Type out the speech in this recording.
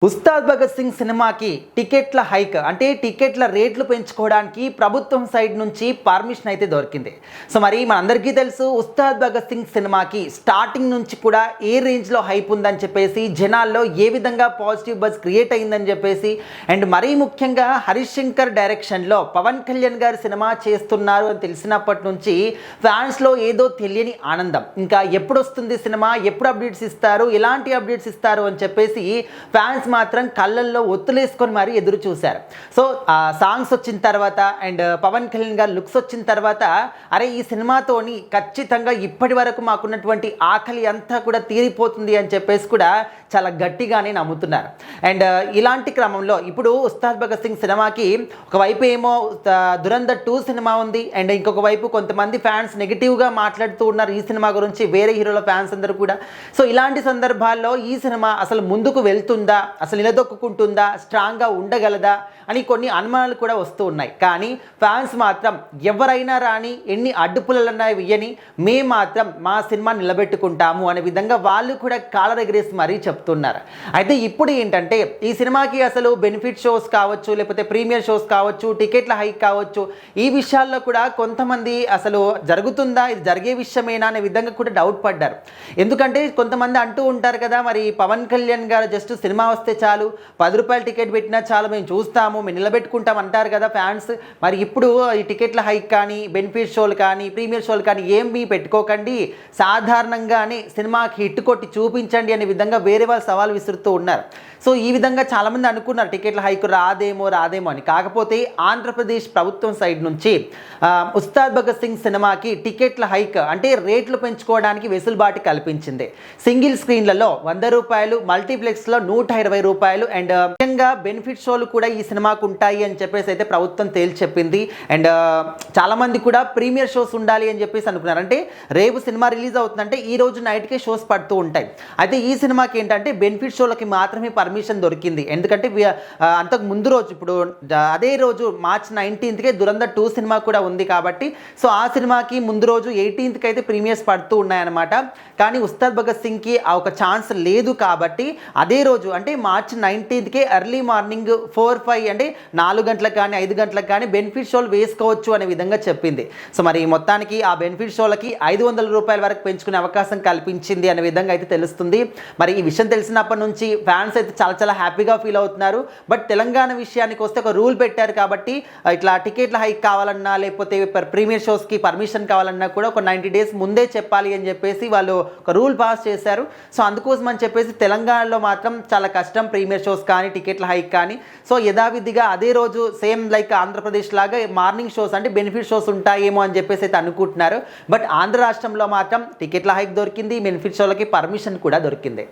ఉస్తాద్ భగత్ సింగ్ సినిమాకి టికెట్ల హైక్ అంటే టికెట్ల రేట్లు పెంచుకోవడానికి ప్రభుత్వం సైడ్ నుంచి పర్మిషన్ అయితే దొరికింది. సో మరి మనందరికీ తెలుసు ఉస్తాద్ భగత్ సింగ్ సినిమాకి స్టార్టింగ్ నుంచి కూడా ఏ రేంజ్లో హైప్ ఉందని చెప్పేసి, జనాల్లో ఏ విధంగా పాజిటివ్ బజ్ క్రియేట్ అయిందని చెప్పేసి, అండ్ మరీ ముఖ్యంగా హరీష్ శంకర్ డైరెక్షన్లో పవన్ కళ్యాణ్ గారు సినిమా చేస్తున్నారు అని తెలిసినప్పటి నుంచి ఫ్యాన్స్లో ఏదో తెలియని ఆనందం. ఇంకా ఎప్పుడు వస్తుంది సినిమా, ఎప్పుడు అప్డేట్స్ ఇస్తారు, ఎలాంటి అప్డేట్స్ ఇస్తారు అని చెప్పేసి ఫ్యాన్స్ మాత్రం కళ్ళల్లో ఒత్తులేసుకొని మరీ ఎదురు చూశారు. సో సాంగ్స్ వచ్చిన తర్వాత అండ్ పవన్ కళ్యాణ్ గారు లుక్స్ వచ్చిన తర్వాత అరే ఈ సినిమాతోని ఖచ్చితంగా ఇప్పటి వరకు మాకున్నటువంటి ఆకలి అంతా కూడా తీరిపోతుంది అని చెప్పేసి కూడా చాలా గట్టిగానే నమ్ముతున్నారు. అండ్ ఇలాంటి క్రమంలో ఇప్పుడు ఉస్తాద్ భగత్ సింగ్ సినిమాకి ఒకవైపు ఏమో దురంధర్ 2 సినిమా ఉంది, అండ్ ఇంకొక వైపు కొంతమంది ఫ్యాన్స్ నెగిటివ్గా మాట్లాడుతూ ఉన్నారు ఈ సినిమా గురించి, వేరే హీరోల ఫ్యాన్స్ అందరూ కూడా. సో ఇలాంటి సందర్భాల్లో ఈ సినిమా అసలు ముందుకు వెళ్తుందా, అసలు నిలదొక్కుంటుందా, స్ట్రాంగ్గా ఉండగలదా అని కొన్ని అనుమానాలు కూడా వస్తూ ఉన్నాయి. కానీ ఫ్యాన్స్ మాత్రం ఎవరైనా రాని, ఎన్ని అడ్డుపులన్నా వెయ్యని, మేము మాత్రం మా సినిమా నిలబెట్టుకుంటాము అనే విధంగా వాళ్ళు కూడా కాలర్ ఎగరేసి మరీ చెప్తున్నారు. అయితే ఇప్పుడు ఏంటంటే ఈ సినిమాకి అసలు బెనిఫిట్ షోస్ కావచ్చు, లేకపోతే ప్రీమియర్ షోస్ కావచ్చు, టికెట్ల హైక్ కావచ్చు, ఈ విషయాల్లో కూడా కొంతమంది అసలు జరుగుతుందా, ఇది జరిగే విషయమేనా అనే విధంగా కూడా డౌట్ పడ్డారు. ఎందుకంటే కొంతమంది అంటూ ఉంటారు కదా, మరి పవన్ కళ్యాణ్ గారు జస్ట్ సినిమా వస్తే చాలు, 10 రూపాయల టికెట్ పెట్టినా చాలు, మేము చూస్తాము, మేము నిలబెట్టుకుంటాం అంటారు కదా ఫ్యాన్స్. మరి ఇప్పుడు ఈ టికెట్ల హైక్ కానీ, బెనిఫిట్ షోలు కానీ, ప్రీమియర్ షోలు కానీ ఏమి పెట్టుకోకండి, సాధారణంగానే సినిమాకి హిట్ కొట్టి చూపించండి అనే విధంగా వేరే వాళ్ళు సవాల్ విసురుతూ ఉన్నారు. సో ఈ విధంగా చాలామంది అనుకున్నారు టికెట్ల హైక్ రాదేమో అని. కాకపోతే ఆంధ్రప్రదేశ్ ప్రభుత్వం సైడ్ నుంచి ఉస్తాద్ భగత్ సింగ్ సినిమాకి టికెట్ల హైక్ అంటే రేట్లు పెంచుకోవడానికి వెసులుబాటు కల్పించింది. సింగిల్ స్క్రీన్లలో 100 రూపాయలు, మల్టీప్లెక్స్లో 120 రూపాయలు, అండ్ ముఖ్యంగా బెనిఫిట్ షోలు కూడా ఈ సినిమాకు ఉంటాయి అని చెప్పేసి అయితే ప్రభుత్వం తేల్చి చెప్పింది. అండ్ చాలామంది కూడా ప్రీమియర్ షోస్ ఉండాలి అని చెప్పేసి అనుకున్నారు. అంటే రేపు సినిమా రిలీజ్ అవుతుందంటే ఈ రోజు నైట్కే షోస్ పడుతూ ఉంటాయి. అయితే ఈ సినిమాకి ఏంటంటే బెనిఫిట్ షోలకి మాత్రమే పర్మిషన్ దొరికింది. ఎందుకంటే అంతకు ముందు రోజు, ఇప్పుడు అదే రోజు మార్చ్ 19కే దురంధర్ 2 సినిమా కూడా ఉంది కాబట్టి, సో ఆ సినిమాకి ముందు రోజు 18కి అయితే ప్రీమియర్స్ పడుతూ ఉన్నాయన్నమాట. కానీ ఉస్తాద్ భగత్ సింగ్కి ఆ ఒక ఛాన్స్ లేదు కాబట్టి అదే రోజు అంటే మార్చ్ 19కే ఎర్లీ మార్నింగ్ 4-5 అంటే 4 గంటలకు కానీ 5 గంటలకు కానీ బెనిఫిట్ షోలు వేసుకోవచ్చు అనే విధంగా చెప్పింది. సో మరి మొత్తానికి ఆ బెనిఫిట్ షోలకి 500 రూపాయల వరకు పెంచుకునే అవకాశం కల్పించింది అనే విధంగా అయితే తెలుస్తుంది. మరి ఈ విషయం తెలిసినప్పటి నుంచి ఫ్యాన్స్ అయితే చాలా హ్యాపీగా ఫీల్ అవుతున్నారు. బట్ తెలంగాణ విషయానికి వస్తే ఒక రూల్ పెట్టారు కాబట్టి ఇట్లా టికెట్ల హైక్ కావాలన్నా, లేకపోతే ప్రీమియర్ షోస్కి పర్మిషన్ కావాలన్నా కూడా ఒక 90 డేస్ ముందే చెప్పాలి అని చెప్పేసి వాళ్ళు ఒక రూల్ పాస్ చేశారు. సో అందుకోసం అని చెప్పేసి తెలంగాణలో మాత్రం చాలా కష్టం ప్రీమియర్ షోస్ కానీ, టికెట్ల హైక్ కానీ. సో యథావిధిగా అదే రోజు సేమ్ లైక్ ఆంధ్రప్రదేశ్ లాగా మార్నింగ్ షోస్ అంటే బెనిఫిట్ షోస్ ఉంటాయేమో అని చెప్పేసి అయితే అనుకుంటున్నారు. బట్ ఆంధ్ర రాష్ట్రంలో మాత్రం టికెట్ల హైక్ దొరికింది, బెనిఫిట్ షోలకి పర్మిషన్ కూడా దొరికింది.